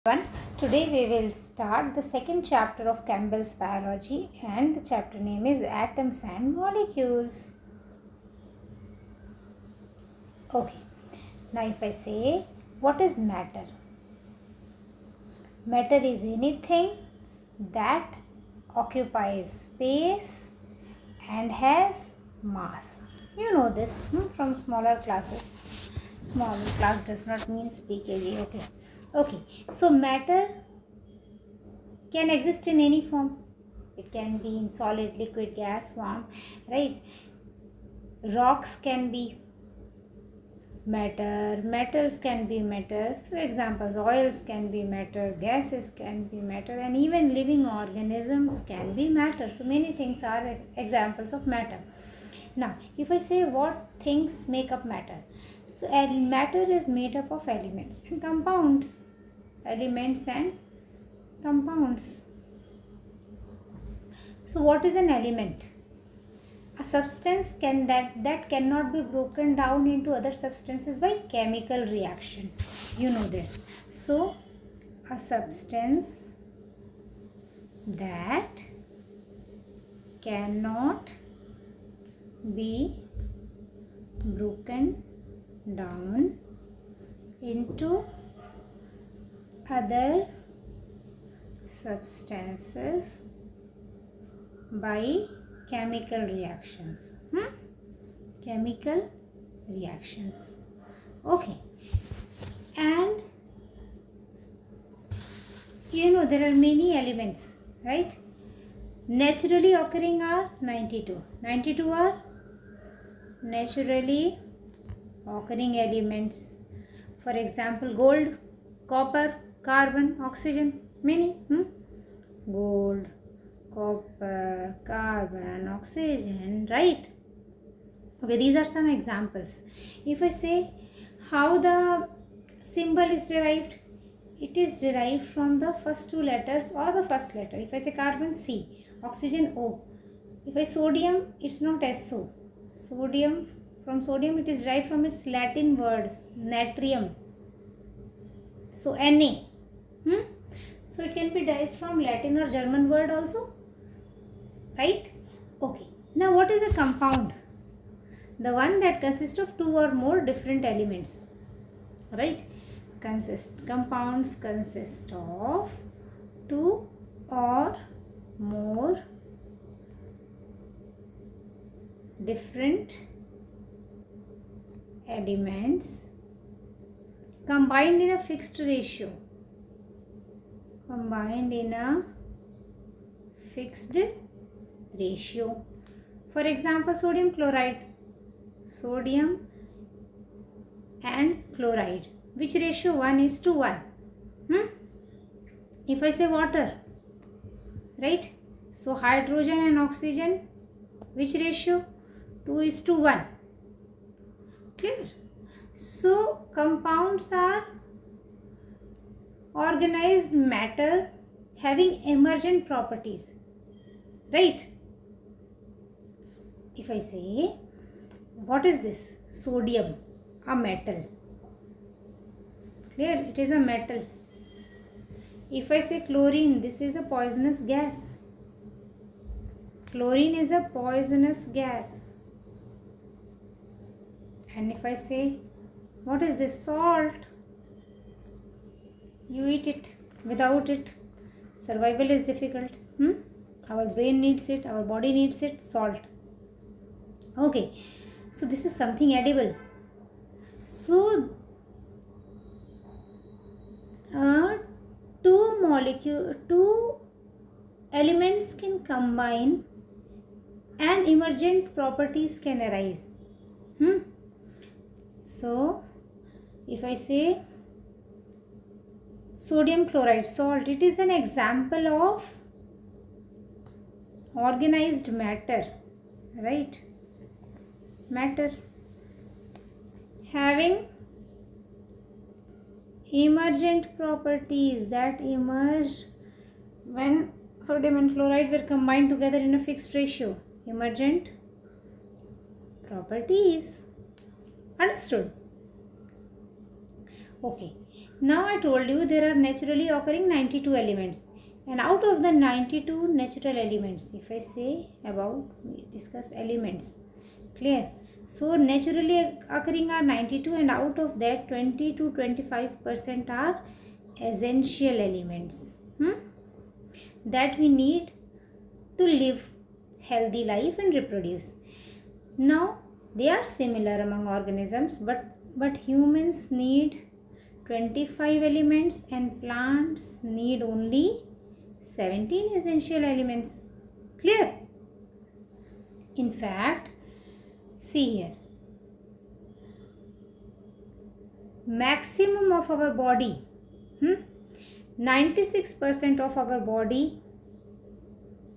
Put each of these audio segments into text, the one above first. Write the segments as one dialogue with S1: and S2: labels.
S1: Everyone. Today we will start the second chapter of Campbell's biology, and the chapter name is Atoms and Molecules. Okay, now if I say, what is matter? Matter is anything that occupies space and has mass. You know this from smaller classes. Small class does not mean PKG. Okay, so matter can exist in any form. It can be in solid, liquid, gas form, right? Rocks can be matter, metals can be matter. For examples, oils can be matter, gases can be matter, and even living organisms can be matter. So many things are examples of matter. Now, if I say what things make up matter, so matter is made up of elements and compounds. Elements and compounds. So what is an element? A substance that cannot be broken down into other substances by chemical reaction. You know this. So a substance that cannot be broken down into other substances by chemical reactions. Chemical reactions. Okay. And you know there are many elements, right? Naturally occurring are 92. 92 are naturally occurring elements. For example, gold, copper, carbon, oxygen, many. Gold, copper, carbon, oxygen, right? Okay, these are some examples. If I say how the symbol is derived, it is derived from the first two letters or the first letter. If I say carbon, C, oxygen, O. If I sodium, it's not SO. Sodium, from sodium it is derived from its Latin words, natrium. So Na. So it can be derived from Latin or German word also, right? Okay. Now what is a compound? The one that consists of two or more different elements, right? Compounds consist of two or more different elements combined in a fixed ratio. For example, sodium chloride. Sodium and chloride. Which ratio? 1 is to 1. If I say water, right? So hydrogen and oxygen, which ratio? 2 is to 1. Clear? So compounds are organized matter having emergent properties, right? If I say, what is this? Sodium, a metal. Clear? It is a metal. If I say chlorine, this is a poisonous gas. Chlorine is a poisonous gas. And if I say, what is this? Salt. You eat it. Without it, survival is difficult. Our brain needs it, our body needs it. Salt. Okay. So this is something edible. So two elements can combine and emergent properties can arise. So if I say sodium chloride, salt, it is an example of organized matter, right? Matter having emergent properties that emerged when sodium and chloride were combined together in a fixed ratio. Emergent properties. Understood? Okay. Now I told you there are naturally occurring 92 elements, and out of the 92 natural elements, if I say about, we discuss elements, clear? So naturally occurring are 92, and out of that 20 to 25% are essential elements, that we need to live healthy life and reproduce. Now they are similar among organisms, but humans need 25 elements and plants need only 17 essential elements. Clear? In fact, see here, maximum of our body, 96% of our body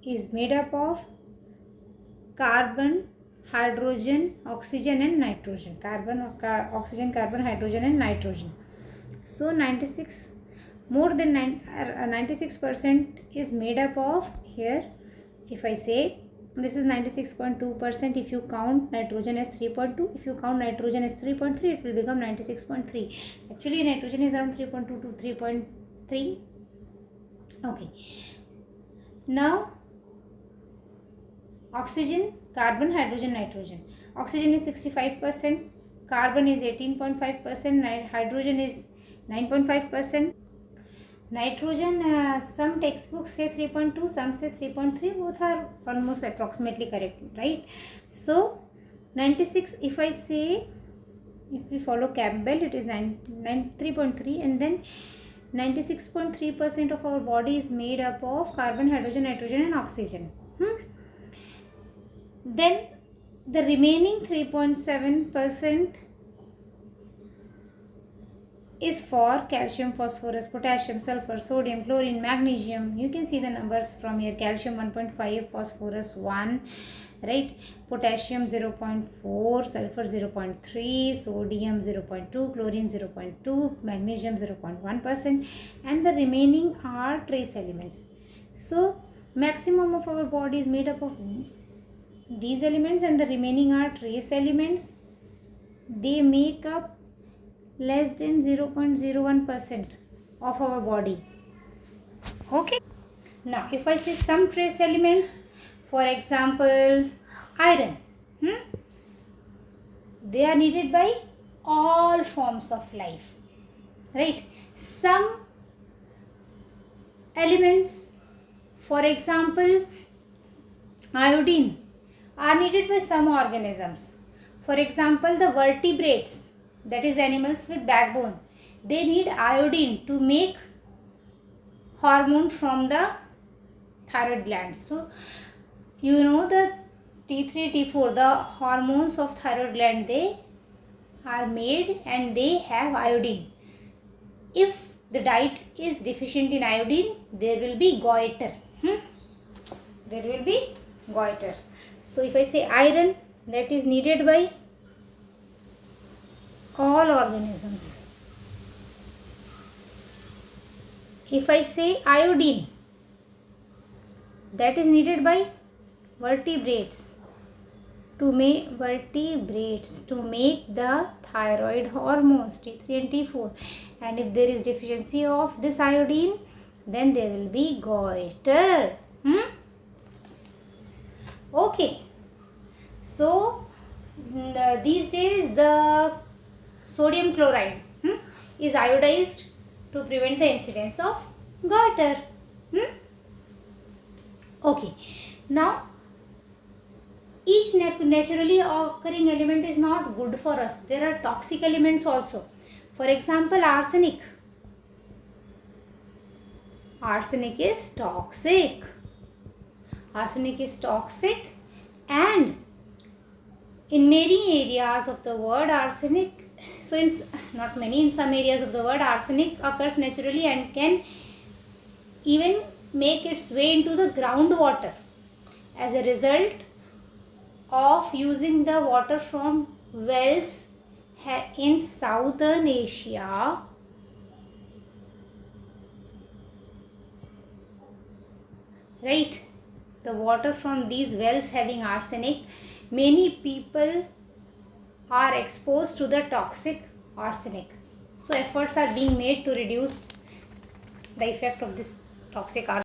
S1: is made up of carbon, hydrogen, oxygen and nitrogen. Oxygen, carbon, hydrogen and nitrogen. So 96% is made up of, here if I say this is 96.2%, if you count nitrogen as 3.2, if you count nitrogen as 3.3, it will become 96.3. Actually nitrogen is around 3.2 to 3.3. Okay, now oxygen, carbon, hydrogen, nitrogen. Oxygen is 65%, carbon is 18.5%, hydrogen is 9.5%. Nitrogen, some textbooks say 3.2, some say 3.3, both are almost approximately correct, right? So 96, if I say, if we follow Campbell, it is 3.3, and then 96.3% of our body is made up of carbon, hydrogen, nitrogen and oxygen. Then the remaining 3.7% is for calcium, phosphorus, potassium, sulfur, sodium, chlorine, magnesium. You can see the numbers from here. Calcium 1.5, phosphorus 1, right? Potassium 0.4, sulfur 0.3, sodium 0.2, chlorine 0.2, magnesium 0.1%, and the remaining are trace elements. So maximum of our body is made up of these elements, and the remaining are trace elements. They make up less than 0.01% of our body. Okay. Now if I say some trace elements, for example iron, they are needed by all forms of life, right? Some elements, for example iodine, are needed by some organisms. For example, the vertebrates, that is animals with backbone, they need iodine to make hormone from the thyroid gland. So you know the T3, T4, the hormones of thyroid gland, they are made and they have iodine. If the diet is deficient in iodine, there will be goiter. There will be goiter. So if I say iron, that is needed by all organisms. If I say iodine, that is needed by vertebrates to make the thyroid hormones T3 and T4. And if there is deficiency of this iodine, then there will be goiter. Okay. So these days the sodium chloride is iodized to prevent the incidence of goiter. Okay. Now each naturally occurring element is not good for us. There are toxic elements also. For example, arsenic. Arsenic is toxic. Arsenic is toxic, and in many areas of the world arsenic, so in not many, in some areas of the world arsenic occurs naturally and can even make its way into the groundwater as a result of using the water from wells in Southern Asia. Right? The water from these wells having arsenic, many people are exposed to the toxic arsenic. So efforts are being made to reduce the effect of this toxic